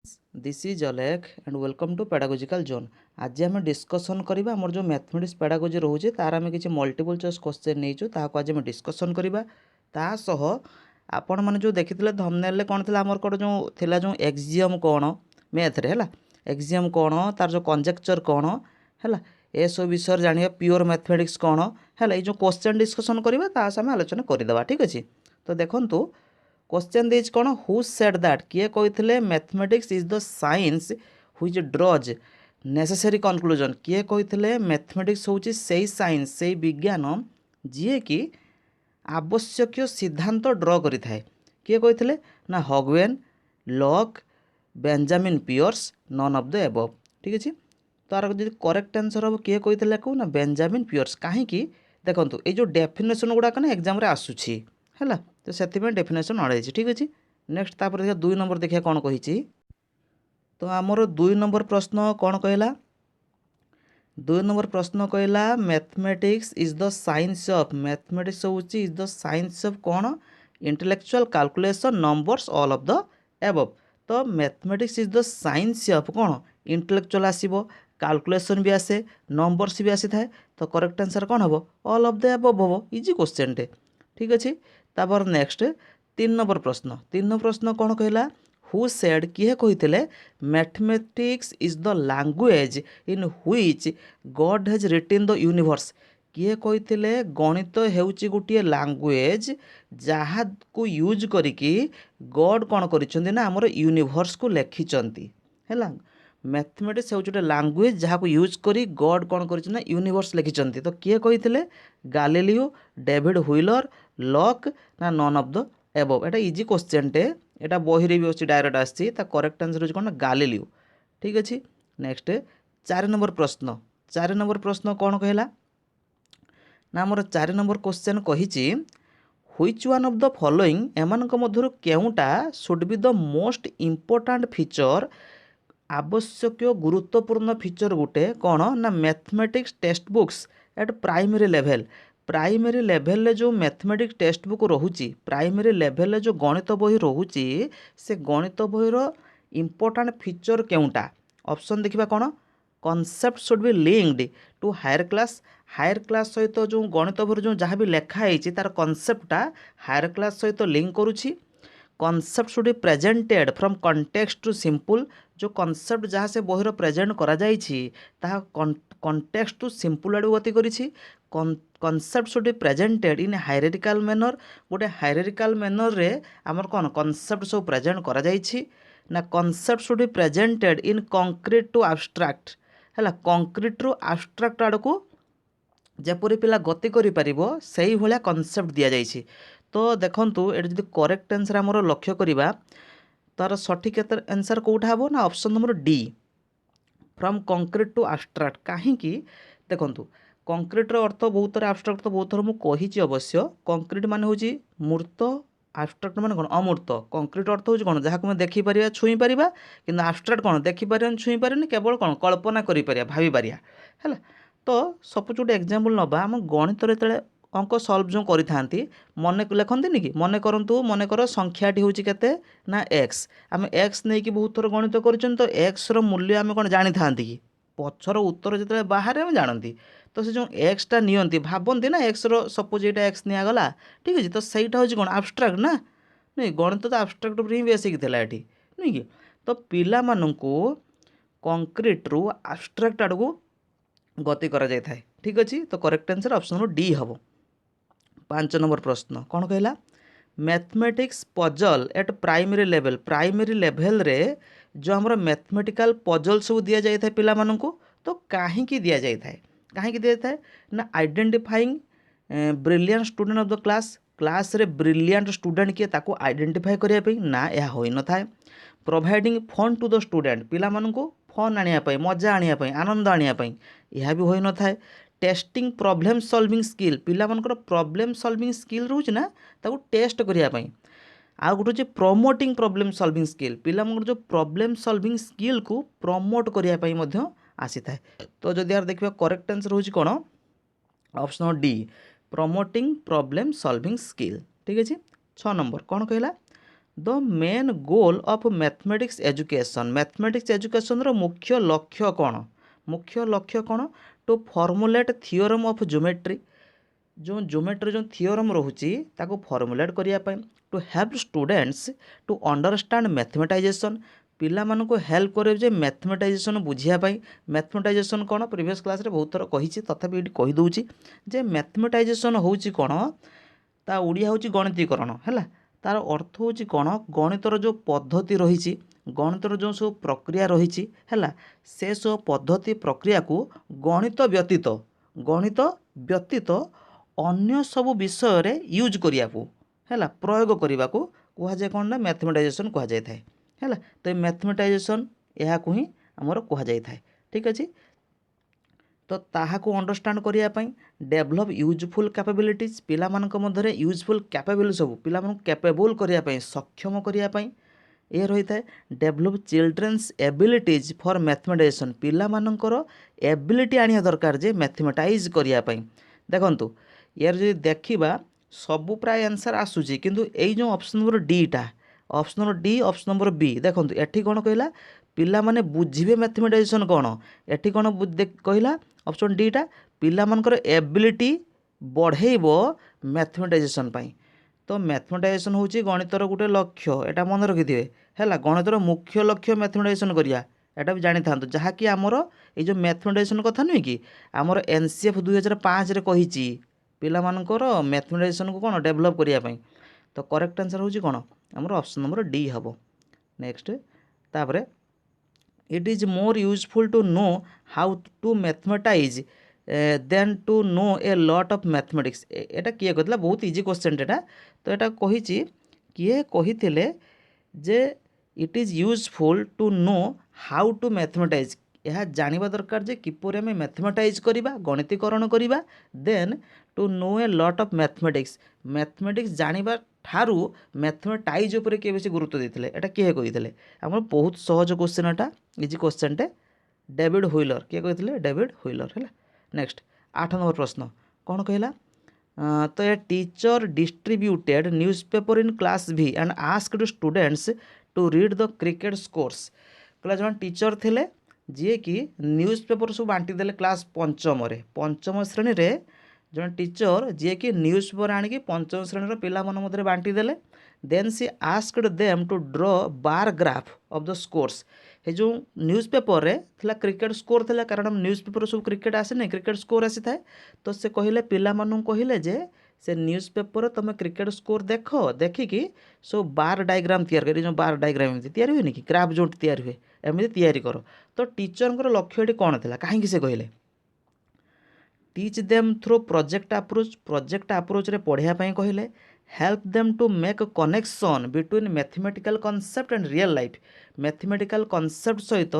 This is Alekh and welcome to pedagogical zone. आज आम discussion करवा मोर जो मैथमेटिक्स पेडागोजी रोचे तार आम किसी मल्टीपल चॉइस क्वेश्चन नहीं आज आम डिस्कसन करवा तासह आपण मैंने जो देखी थंबनेल कौन थी आमर कौन जो थिला जो एक्जियम कौन मैथ रे है एक्जियम कौन तार जो कंजेक्चर कौन है ए सब विषय जाना प्योर मैथमेटिक्स कौन है ये जो क्वेश्चन डिस्कसन करवा आम आलोचना करदे। ठीक अच्छे तो देखु क्वेश्चन देज कौन हु सेड दैट किए कही mathematics is the science which draws necessary conclusion किए कही मैथमेटिक्स हूँ से साइंस से विज्ञान जी कि आवश्यक सिद्धांत ड्र करि थाए किए कही ना Hogben Locke Benjamin Peirce none of the above. ठीक अच्छे तार जो करेक्ट आंसर हम किए कही ना बेंजामिन पियर्स कहीं देखो ये जो डेफिनेशन गुड़ाक ना एग्जाम रे आसूची है तो से डेफिनेशन अड़ाई। ठीक अच्छे नेक्स्ट तापर देखिए 2 नंबर देखिए कौन कही तो आमर 2 नंबर प्रश्न कौन कहला 2 नंबर प्रश्न कहला mathematics is the science of mathematics हूँ इज द साइंस ऑफ कौन intellectual calculation numbers all of the above. तो mathematics is the science of कौन इंटेलेक्चुअल आसो कैलकुलेशन भी आसे नंबर्स भी आसी थाए तो करेक्ट आंसर कौन हम ऑल ऑफ द एबव हम इजी क्वेश्चन टे। ठीक अच्छे तापर नेक्स्ट 3 नंबर प्रश्न 3 नंबर प्रश्न कौन कहला हु सेड किए कही mathematics is the language in which God has written the universe किए कही गणित हेउची गोटे लैंग्वेज जहाँ को यूज करिकी गॉड कौन करिसेंती आमर यूनिवर्स को लिखिचंती है मैथमेटिक्स होचे लैंग्वेज जहाँ को यूज करी गॉड कौन करिसेना यूनिवर्स लिखिचंती तो किए कही गालिलियो डेविड व्हीलर लॉक ना none of the above. Etah easy question टे एटा बही रे भी अच्छी डायरेक्ट आसी करेक्ट आंसर हो गालिलियो। ठीक अच्छे नेक्स्ट 4 नंबर प्रश्न 4 नंबर प्रश्न कौन कहला ना मोर 4 नंबर क्वेश्चन कही which one of the following एमानक मध्यरु केउटा should be the most important feature आवश्यक गुरुत्वपूर्ण फीचर गोटे कौन ना mathematics text books at primary level primary level जो मैथमेटिक्स टेक्स्ट बुक रोचे प्राइमरी लेवल जो गणित बही रोचे से गणित बहीर इम्पोर्टाट फीचर केउटा ऑप्शन देखा कौन concept should be linked to higher class सहित जो गणित बही जो जहाँ भी लिखाई तार कॉन्सेप्टा हायर क्लास सहित लिंक करुच्ची concept should be presented from context to simple जो कॉन्सेप्ट जहाँ से बहीर प्रेजेंट करा जाइछि ताहा कॉन्टेक्स्ट टू सिंपल आड़ गति करिछि concept should be presented in hierarchical manner गोटे हायरार्किकल मैनर रे आमर कौन कॉन्सेप्ट सब प्रेजेंट करा जाइछि ना concept should be presented in concrete to abstract है कंक्रीट रु एब्स्ट्रैक्ट आड़ को जेपरी पिला गति करि परिबो सेही भलिया कॉन्सेप्ट दिया जाइछि। तो देखंतु एटा जदि करेक्ट आंसर हमर लक्ष्य करिबा तार सठिक आंसर कोठा हबो ना option number D from concrete to abstract कहीं देखंतु कंक्रीट रो अर्थ बहुत थर एब्स्ट्रैक्ट तो बहुत थर मु कहिछि अवश्य कंक्रीट माने होछि मूर्त एब्स्ट्रैक्ट माने कोन अमूर्त कंक्रीट अर्थ होछि कोन जहा को हम देखि परिया छुई परिबा किंतु एब्स्ट्रैक्ट कोन देखि परिया छुई परिया केवल कोन कल्पना करि परिया भाबी परिया हैला। तो सपोज गोटे एग्जांपल नबा हम गणित रे तळे अंक सल्व जो करि थांती मने लिखंती कि मने करंतु मने कर संख्याटी होछि केते ना एक्स आम एक्स नहीं कि बहुत थर गणित करछन तो एक्स रो मूल्य आम कोन जानि थांती कि पछर उत्तर जते बाहर आम जानती तो से जो एक्सटा नियंती भाबंती ना एक्स रो सपोज एटा एक्स निया गला ठीक अछि तो सेटा होछि कोन एब्स्ट्रैक्ट ना नहीं गणित तो एब्स्ट्रैक्ट ऊपर ही बेसिक थिला एठी नहीं कि तो पिला मानंकु कंक्रीट रु एब्स्ट्रैक्ट आडू गति करा जाय थाए। ठीक अछि तो करेक्ट आंसर ऑप्शन डी हबो। 5 नंबर प्रश्न कौन कहला mathematics puzzle eight primary level रे जो हमर मैथमेटिकल पजल सब दिया जाय थाए पिला मानंकु तो काहे की दिया जाय थाए काहे की दिया थाए ना identifying brilliant student of the class रे ब्रिलियंट स्टूडेंट किए ताको आइडेंटिफाई करिया पे ना या होई न थाए providing fun to the student पिला मानंकु फन आनिया पे मजा आनिया पे आनंद आनिया पे यह भी होई न थाए टेस्टिंग प्रॉब्लम सॉल्विंग स्किल पिला मानकर प्रॉब्लम सॉल्विंग स्किल रोच ना ताको टेस्ट करिया पई आ गोटे जे प्रमोटिंग प्रॉब्लम सॉल्विंग स्किल पिला मानकर जो प्रॉब्लम सॉल्विंग स्किल को प्रमोट करिया पई मध्य आसी थाए। तो जदि यार देखिबा करेक्ट आंसर होची कोन option D promoting problem solving skill. ठीक अछि 6 नंबर कौन कहला the main goal of mathematics education मुख्य लक्ष्य कौन to formulate theorem of geometry जो ज्योमेट्री जो थियोरम रोचे ताको फॉर्मुलेट करने to help students to understand mathematisation पिला मानक हेल्प करे जे मैथमेटाइजेशन बुझापी मैथमेटाइजेशन कौन प्रीवियस क्लास रे बहुत थर कही तथापि ये कहीदे जे मैथमेटाइजेशन हूँ कौन ता ओडिया हूँ गणितीकरण है तार अर्थ हूँ कौन गणितर जो पद्धति रही गणितर जो सब प्रक्रिया रही है से सब पद्धति प्रक्रिया को गणित व्यतीत अन्य सब विषय रे यूज करिया को है प्रयोग करने को कहुए कौन ना मैथमेटाइजेशन कहुए है तो ये मैथमेटाइजेशन यहाँ ही आमर कहुए ठीक अच्छे तो ताहाको अंडरस्टैंड करने डेभलप यूजफुल कैपेबिलिटीज पिला मानक मध्य यूजफुल कैपेबिलिटी सब पिला कैपेबल करने सक्षम करने ये रही है डेभलप चिल्ड्रेन्स एबिलिटीज फॉर मैथमेटाइजेशन पिला मानकर एबिलिटी आनिया दरकार जे मैथमेटाइज करने देखंतु यार जो देखा सबू प्राय आंसर आसूची किंतु यही जो ऑप्शन नंबर डीटा option number D option number B देखंतु एठी कौन कहला पिला माने बुझिबे मैथमेटाइजेशन कौन एठी कौन कहला ऑप्शन डीटा पिला मानकर एबिलिटी बढ़ेइबो मैथमेटाइजेशन पाई तो मैथमेटाइजेशन होची गणितर गोटे लक्ष्य एटा मन रखिथे है गणितर मुख्य लक्ष्य मैथमेटाइजेशन करिया एटा भी जानी थांतो जहाँकि आमर ये जो मैथमेटाइजेशन कथा नुहे कि आमर एनसीएफ 2005 रे कहिची पिला मानकर मैथमेटाइजेशन को कौन डेभलप करने तो करेक्ट आंसर होची कौन आमर ऑप्शन नंबर डी हम नेक्स्ट तापरे it is more useful to know how to mathematize than to know a lot of mathematics एटा किए कहला बहुत इजी क्वेश्चन एटा तो एटा कहिची किए कहिथिले जे it is useful to know how to mathematise यह जानवा दरकार जे किपर आम मैथमेटाइज करवा गणितीकरण करवा than to know a lot of mathematics जानवा ठारू मैथमेटाइज उपर किए बेसी गुरुत्व देते एटा किए कही आम बहुत सहज क्वेश्चन एटा इजी क्वेश्चन टे डेविड हुइलर किए कही डेविड हुइलर है नेक्स्ट 8 नंबर प्रश्न कौन कहला तो a teacher distributed newspaper in class भी and asked students to read the cricket scores कहला जन टीचर थे जी कि न्यूज़पेपर सब बांटी देले क्लास पंचम श्रेणी रे जन टीचर जी कि न्यूज़पेपर आनिकी पंचम श्रेणी पिला मन मध्य बांटी देले then she asked them to draw bar graph of the scores ये जो न्यूज़पेपर रे थिला क्रिकेट स्कोर थिला कारण न्यूज़पेपर सब क्रिकेट आसे नहीं क्रिकेट स्कोर आसी थाए तो से कहले पिला मानू कहले जे से न्यूज़पेपर तुम क्रिकेट स्कोर देख देखिकी सब बार डायग्राम तैयार कर जो बार डायग्राम एमती तैयार हुए कि ग्राफ जो तैयार हुए एमती तैयारी कर तो टीचर लक्ष्य ये कौन था कहीं से कहले teach them through project approach रे पढ़ाई कहले help them to make connection between mathematical concept and real life mathematical concept सहित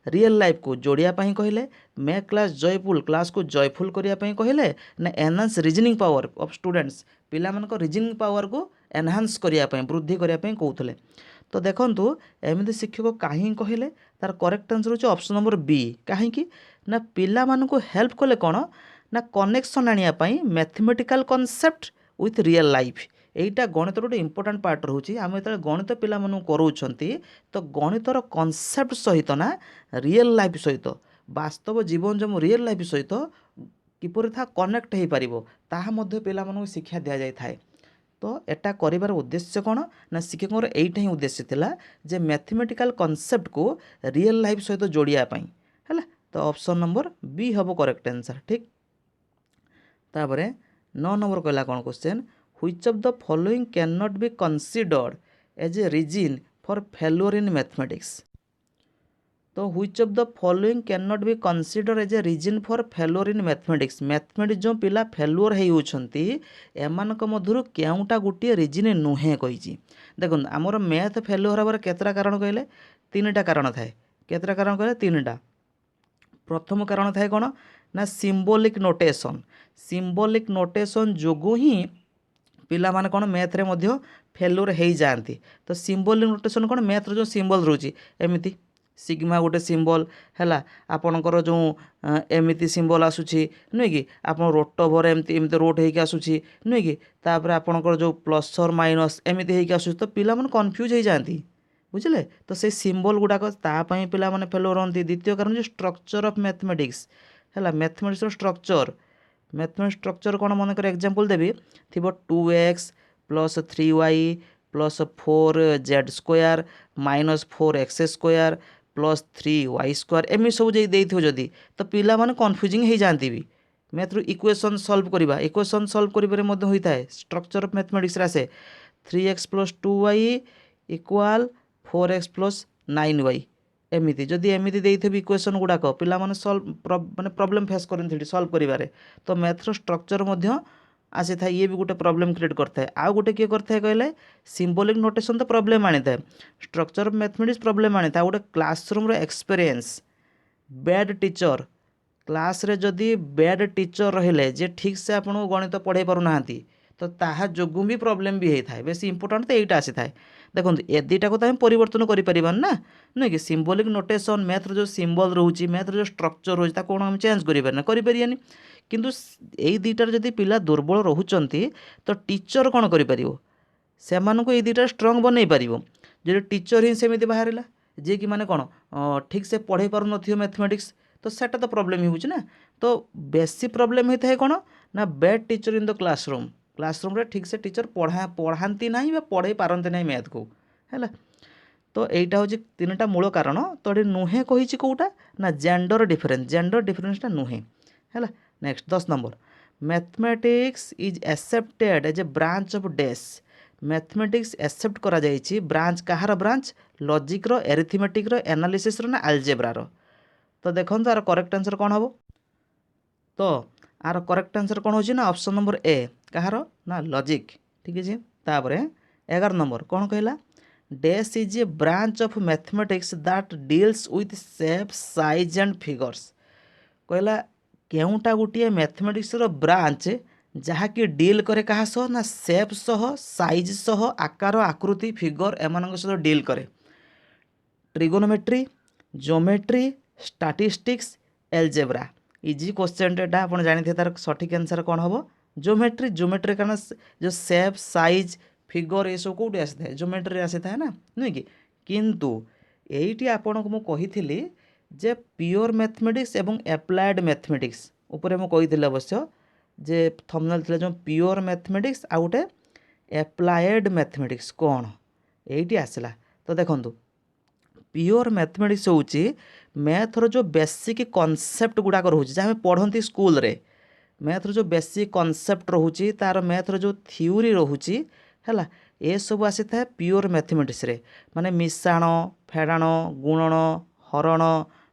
रियल लाइफ को जोड़िया कहले मेक क्लास को जयफुल करने कहले ना enhance reasoning power of students पिला मानक रीजनिंग पावर को एनहांस करने वृद्धि करने कहते तो देखंतु एमती शिक्षक कहीं कहले तार करेक्ट आंसर होचे ऑप्शन नंबर बी कहीं ना पिला मानक हेल्प कले कौन ना कनेक्शन आने mathematical concept with real life एटा गणित गोटे इंपोर्टाट पार्ट रोचे आम जो गणित पिला कराउछंती तो गणितर कॉन्सेप्ट सहित ना रियल लाइफ सहित वास्तव जीवन जो रियल लाइफ सहित किपर था कनेक्ट हो पार ताहा मध्य पिला शिक्षा दि जाए थाए तो एटा करिवार उद्देश्य कौन ना शिक्षक एटा ही उद्देश्य थिला जे मैथमेटिकल कॉन्सेप्ट को रियल लाइफ सहित जोड़िया है तो ऑप्शन नंबर बी हम करेक्ट आंसर ठीक तापरे 9 नंबर कहला कौन question which of the following can not be considered as a reason for failure in mathematics तो which of the following can not be consider as a reason for failure in mathematics जो पिला failure होती एमानक मध्यरु केउटा गोटे reason नुहे कही देखो आमर मैथ फेल्योर हबार केतरा कारण कहले 3टा कारण थाए केतरा कारण कहले 3टा प्रथम कारण थाए कौन ना सिंबॉलिक नोटेशन जोगु ही पिला माने कौन मैथ रे फेल्योर हो जाती तो सिंबॉलिक नोटेशन कौन मैथ जो सिंबल रोची एमती सिग्मा गोटे सिंबल है आपणकर जो एमती सिंबल आसूची नुहे कि आप रोट ओवर एमती एमती रोट होकर आसूची नुहे कि तापर आपणकर जो प्लस और माइनस एमती होकर आसूची तो पिला मन कन्फ्यूज हो जाती बुझे तो से सिंबल गुड़ाक तापाई पिला माने फेल रही द्वितीय कारण जो स्ट्रक्चर ऑफ मैथमेटिक्स है मैथमेटिक्स स्ट्रक्चर मैथमेटिक्स स्ट्रक्चर कौन मन कर एग्जांपल देवी थी 2x plus 3y plus 4z square minus 4x square plus 3y square एम सब जदि तो पिला माने कन्फ्यूजिंग हो जाती भी मैथ इक्वेशन सॉल्व करवा इक्वेशन सॉल्व होता है स्ट्रक्चर ऑफ मैथमेटिक्स आसे 3x plus 2y equal 4x plus 9y एमती जदि एमती देथि इक्वेशन गुड़ाक पिला माने सॉल्व माने प्रॉब्लम फेस करते सॉल्व करिवारे तो मैथ्र स्ट्रक्चर आसी था ये भी गोटे प्रॉब्लम क्रिएट करता है आउ गोटे किए करता है कहले सिंबॉलिक नोटेशन तो प्रॉब्लम आनी था स्ट्रक्चर ऑफ मैथमेटिक्स प्रॉब्लम आनी था गोटे क्लासरूम रो एक्सपीरियंस बैड टीचर क्लास रे जदि बैड टीचर रहिले जे ठीक से आपन गणित पढ़ाई पारु नाहांती तो ताहा जोगु भी प्रॉब्लम भी होता है बेस इंपोर्टेंट तो यहीटा आसी था देखो ए दुईटा को तो हम परिवर्तन करें ना नुहे कि सिंबॉलिक नोटेशन मैथ्र जो सिंबल रोचे मैथ्र जो स्ट्रक्चर रोचे कौन हम चेंज करें किंतु यही दुईटार जदि पिला दुर्बल रोचंती तो टीचर कौन करें से दुईटा स्ट्रंग बनई पार जो टीचर ही सेमती बाहर जे कि माने कौन ठीक से पढ़ाई पार न मैथमेटिक्स तो सेटा तो प्रॉब्लम ही ना तो बेसी प्रॉब्लम होता है कौन ना bad teacher in the classroom रे ठीक से टीचर पढ़ाती ना पढ़ाई पारती ना मैथ को है तो यहीटा हूँ तीन टा मूल कारण तो ये नुहे कही कौटा ना जेंडर डिफरेन्सटा नुहे है next 10 number mathematics is accepted as a branch of डेस मैथमेटिक्स एक्सेप्ट करा जाइछि ब्रांच कहार ब्रांच लॉजिक रो एरिथमेटिक रो एनालिसिस रो ना अलजेब्रा रो तो देखो यार करेक्ट आंसर कौन हम तो आर करेक्ट आंसर कौन हो ना ऑप्शन नंबर ए कहार ना लॉजिक ठीक है तापर 11 नंबर कौन कहला डेस is a branch of mathematics that deals with shape size and figures कहला केउटा गोटे मैथमेटिक्स रो ब्रांच जहाँकि डील करे कहा सह ना शेप सह साइज सह आकार आकृति फिगर एम सहित डील करे trigonometry geometry statistics algebra easy question एटा आप जानी तार सठिक आंसर कौन हम ज्योमेट्री कारण जो शेप साइज फिगर ये सब कौटी आसी था ज्योमेट्री आसी था ना नुहे कि किंतु यही आपन को कही जे प्योर मैथमेटिक्स एवं एप्लाइड मैथमेटिक्स उपरे मु कही अवश्य जे थंबनेल थिला जो प्योर मैथमेटिक्स आ गोटे एप्लाइड मैथमेटिक्स कौन यही आसला तो देखंतु प्योर मैथमेटिक्स होची मैथर जो बेसिक कॉन्सेप्ट गुड़ाक रोचे जहाँ पढ़ती स्कूल रे मैथर जो बेसिक कॉन्सेप्ट रोचे तार मैथर जो थ्योरी रोचे है ये सब आसी था प्योर मैथमेटिक्स रे माने मिसाण फेड़ाण गुणन हरण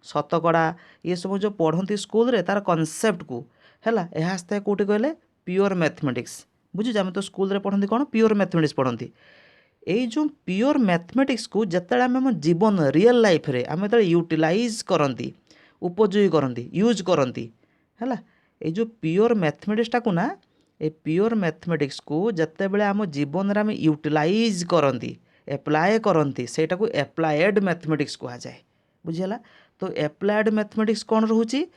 शतकड़ा ये सब जो पढ़ती स्कूल रे तार कॉन्सेप्ट को है यह आसता है कौटी कहले प्योर मैथमेटिक्स बुझे आम तो स्कूल रे पढ़ती कौन प्योर मैथमेटिक्स पढ़ती यही जो प्योर मैथमेटिक्स को जिते आम जीवन रियल लाइफ रे आम जो यूटिलाइज करती उपयोगी करती यूज करती है ये जो प्योर मैथमेटिक्सटा को ना ये प्योर मैथमेटिक्स को जिते बड़े आम जीवन में यूटिलाइज करती एप्लाए करती सेटा को एप्लाएड मैथमेटिक्स कहा जाए बुझीगला तो एप्लाएड मैथमेटिक्स कौन रोचे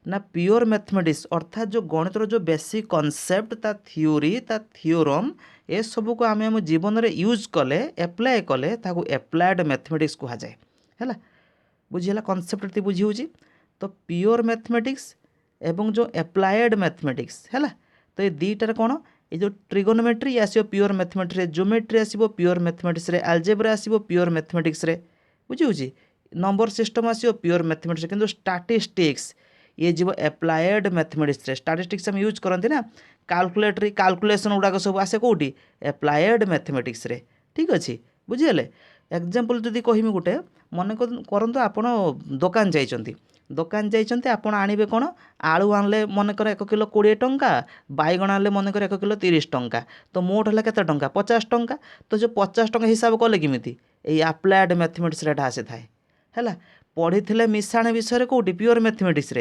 ना प्योर मैथमेटिक्स अर्थात जो गणितर जो बेसिक कॉन्सेप्ट ता थ्योरी ता थ्योरम ए सब को आम आम जीवन में यूज कले एप्लाए कले ताको एप्लाएड मैथमेटिक्स कहा जाए है बुझीगला कॉन्सेप्ट बुझी होची तो प्योर मैथमेटिक्स एवं जो एप्लाएड मैथमेटिक्स है तो ये दुईटार कौन ये जो ट्रिगोनोमेट्री आसो प्योर मैथमेटिक्स ज्योमेट्री आसो प्योर मैथमेटिक्स अलजेब्रा आसो प्योर मैथमेटिक्स बुझी नंबर सिस्टम आसो प्योर मैथमेटिक्स किंतु स्टैटिस्टिक्स ये जीव एप्लाएड मैथमेटिक्स स्टैटिस्टिक्स हम यूज करते ना कैलकुलेटरी कैलकुलेशन गुड़ाक सब आसे कौटी एप्लाएड मैथमेटिक्स ठीक अच्छे बुझीगले एग्जांपल जदि कहमी गोटे मन करंतु आपण दुकान जाइछंती दुकान जाइछंती आपण आनिबे कोन आलू आनले मन कर 1 किलो 20 टंका बैगण आनले मन कर 1 किलो 30 टंका तो मोट हला केते टंका 50 टंका तो जो 50 टंका हिसाब कले किमिति एई एप्लाइड मैथमेटिक्स रे आसे थाए हैला पढ़ी थिले मिसाण विषय कौटी प्योर मैथमेटिक्स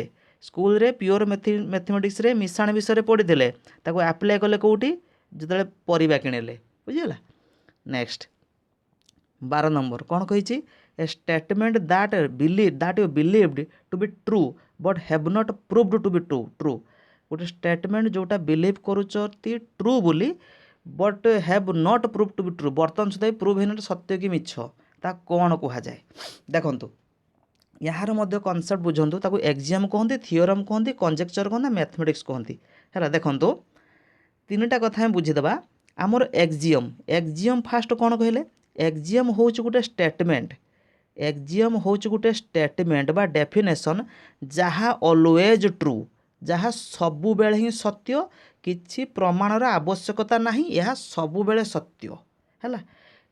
स्कूल रे प्योर मैथमेटिक्स रे मिसाण विषय पढ़ी थिले ताको अप्लाई कले कौटी जतले परिबा किणले बुझीगला नेक्स्ट 12 नंबर कौन कही a statement that you believed to be true but have not proved to be true गोटे स्टेटमेंट जोटा बिलीव करुचती ट्रू बोली but have not prove to be true बर्तमान सुधा प्रूव होना सत्य कि मिछ ता कौन कहुए देखंतु यार मध्य कनसेप्ट बुझंतु ताकू एक्जियम कहते थियोरम कहते कंजेक्चर कहते मैथमेटिक्स कहते है देखंतु तीनटा कथा हम बुझीदबा आमर एक्जियम फास्ट कौन कहले एक्जियम हूँ गोटे स्टेटमेंट एक्जियम हूँ गोटे स्टेटमेंट बा डेफिनेशन जहाँ ऑलवेज ट्रू जहाँ सबु बेले ही सत्य किछि प्रमाणर आवश्यकता नहीं यह सबु बेले सत्य है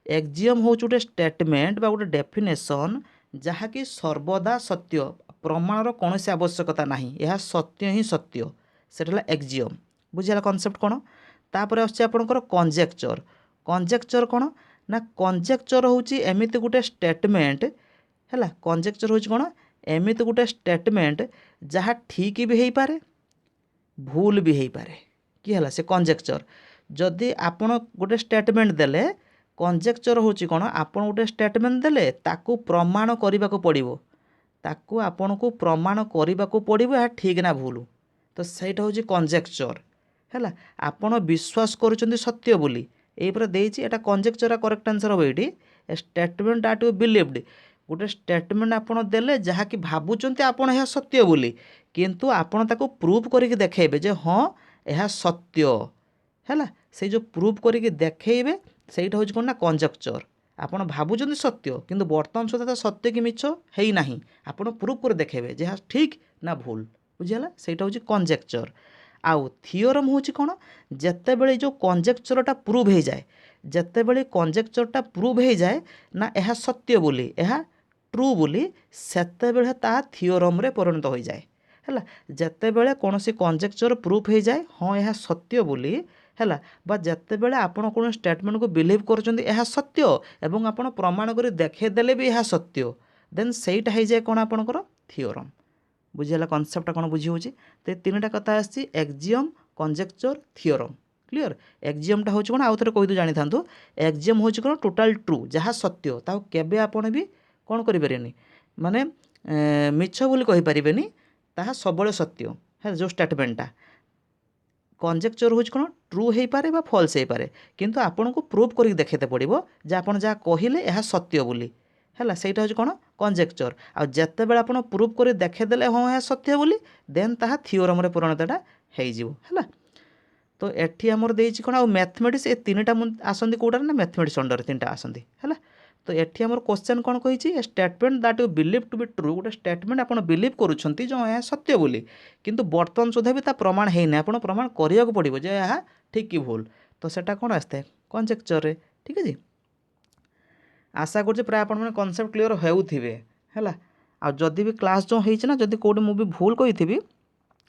एक्जियम हूँ गोटे स्टेटमेंट बा गोटे डेफिनेशन जहाँकि सर्वदा सत्य प्रमाणर कौन से आवश्यकता नहीं यह सत्य ही सत्य सेटा एक्जियम बुझिला कनसेप्ट कौन तापर आपर कंजेक्चर कंजेक्चर कौन ना कंजेक्चर हूँ एमती गोटे स्टेटमेंट है कंजेक्चर हूँ कौन एमती गोटे स्टेटमेंट जहाँ ठीक भी हो पारे भूल भी हो पारे कि है से कंजेक्चर जदि आपण गोटे स्टेटमेंट देले कंजेक्चर हूँ कौन आपड़ गोटे स्टेटमेंट देले ताकू प्रमाण करने को पड़ो ताकू आपण को प्रमाण करने को पड़ो यह ठीक ना भूल तो सहीटा हूँ कंजेक्चर है आपण विश्वास करुँच सत्य बोली ये देती एटा कंजेक्चर करेक्ट आंसर हम ये स्टेटमेंट दैट यू बिलीव्ड गोटे स्टेटमेंट आपड़ देले जहाँकि भावुंट आपड़ यह सत्य बोली किंतु आपड़ ताको प्रूव करके देखेबे जे हाँ यह सत्य है से जो प्रूव करके देखेबे सहीटा हूँ कौन ना कंजेक्चर आपड़ भावुंट सत्य किंतु बर्तमान सुधा तो सत्य कि मिछ है ना आपड़ प्रूव कर देखेबे जे हाँ ठीक ना भूल बुझीगला सहीटा हूँ कंजेक्चर आउ थियोरम हूँ कौन जितेबले जो कंजेक्चरटा प्रूव हो जाए जितेबले कंजेक्चरटा प्रूव हो जाए ना यह सत्य बोली यह ट्रू बोली सेतेबेले ता थियोरम रे परिणत हो जाए है जितेबले कौन सी कंजेक्चर प्रूफ हो जाए हाँ यह सत्य बोली है बा जितेबले आपड़ कौन स्टेटमेंट को बिलीव कर सत्य एवं आपड़ प्रमाण कर देखेदेले भी यह सत्य देन सहीटा हो जाए कौन आपणकर थियोरम बुझीगला कनसेप्ट कौन बुझी होची तो तीन टा कथा आसी एक्जियम कंजेक्चर थियोरम क्लियर एक्जियमटा हूँ कौन आउ थे कही जानी था एक्जियम हूँ कौन टोटाल ट्रू जहाँ सत्य ताऊ केबे आपण भी कौन करें माने मिछ बोली कहीपरेनि ताहा सबले सत्य है जो स्टेटमेंटा कंजेक्चर हूँ कौन ट्रू हो पारे बा फॉल्स हो पारे किंतु आपन को प्रूव करके देखेते पड़ो जे आपन जहाँ कहले यह सत्य बोली है सहीटा हूँ कौन कंजेक्चर आउ जितेबाला आप प्रूव कर देखेदेले हाँ यह सत्य बोली देन ताहा थियोरम रे परिणतटा है तो एठी आमर देइछि कौन आउ मैथमेटिक्स ए तीनटा आसंती कोटार ना मैथमेटिक्स अंडर तीनटा आसंती है तो एठी आमर क्वेश्चन कौन कही statement that you believe to be true गोटे स्टेटमेंट आप बिलीव करुँच जो यह सत्य बोली किंतु बर्तमान सुधा भी प्रमाण है ना आप प्रमाण करने को पड़ो जे यह ठीक कि भूल तो सेटा कौन आसता है कंजेक्चर ठीक है आशा कर प्राय आप कनसेप्ट क्लीयर होउथिबे है आदि भी क्लास जो होना जदि कौट मुझे भूल कही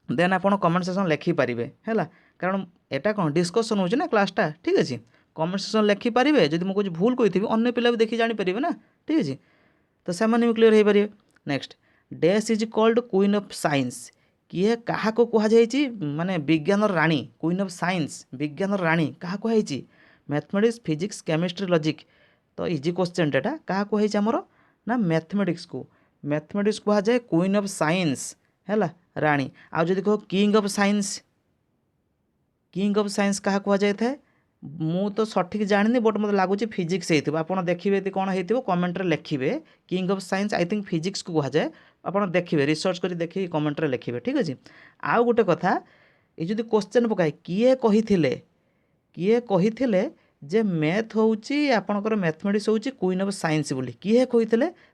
देन आप कमेंट सेक्शन लिखिपारे है कारण एटा कौन डिस्कसन हो क्लासटा ठीक अच्छे कमेंट सेक्शन लिखिपारे जब मुझे भूल कही अन्य पिला भी देखी जानीपारे ना ठीक अच्छे तो से भी क्लीयर हो पारे next dash is called queen of science किए क्या कहुई माने विज्ञान राणी क्वीन ऑफ साइंस विज्ञान राणी क्या कहुई मैथमेटिक्स फिजिक्स केमिस्ट्री लॉजिक तो इजी क्वेश्चन टा क्या कहुई आमर ना मैथमेटिक्स को कहुए क्वीन ऑफ साइंस है राणी आज कह किंग ऑफ साइंस क्या कहुए था मु तो सठिक जानी बट मतलब लगुच फिजिक्स हो आप देखिए कौन हो कमेंट लिखे king of science I think physics को कहुए आप देखिए रिसर्च कर देखिए कमेंट लिखे ठीक अच्छे आउ गोटे कथा ये जो क्वेश्चन पकाए किए कही जे मैथ होची आपणकर मैथमेटिक्स होची क्वीन ऑफ साइंस बोली किए कही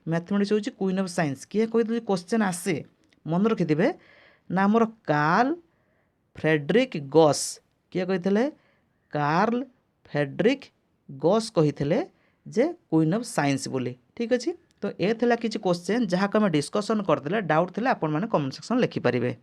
मैथमेटिक्स होची क्वीन ऑफ साइंस किए कही क्वेश्चन आसे मन रखिथे ना आमर कार्ल फ्रेडरिक गॉस किए कही कार्ल फ्रेडरिक गॉस कही जे क्वीन ऑफ साइंस बोली ठीक अच्छे तो ये किसी क्वेश्चन जहाँ को आम डिस्कसन करते डाउट थे आपण मैंने कमेंट सेक्शन लिखिपारे।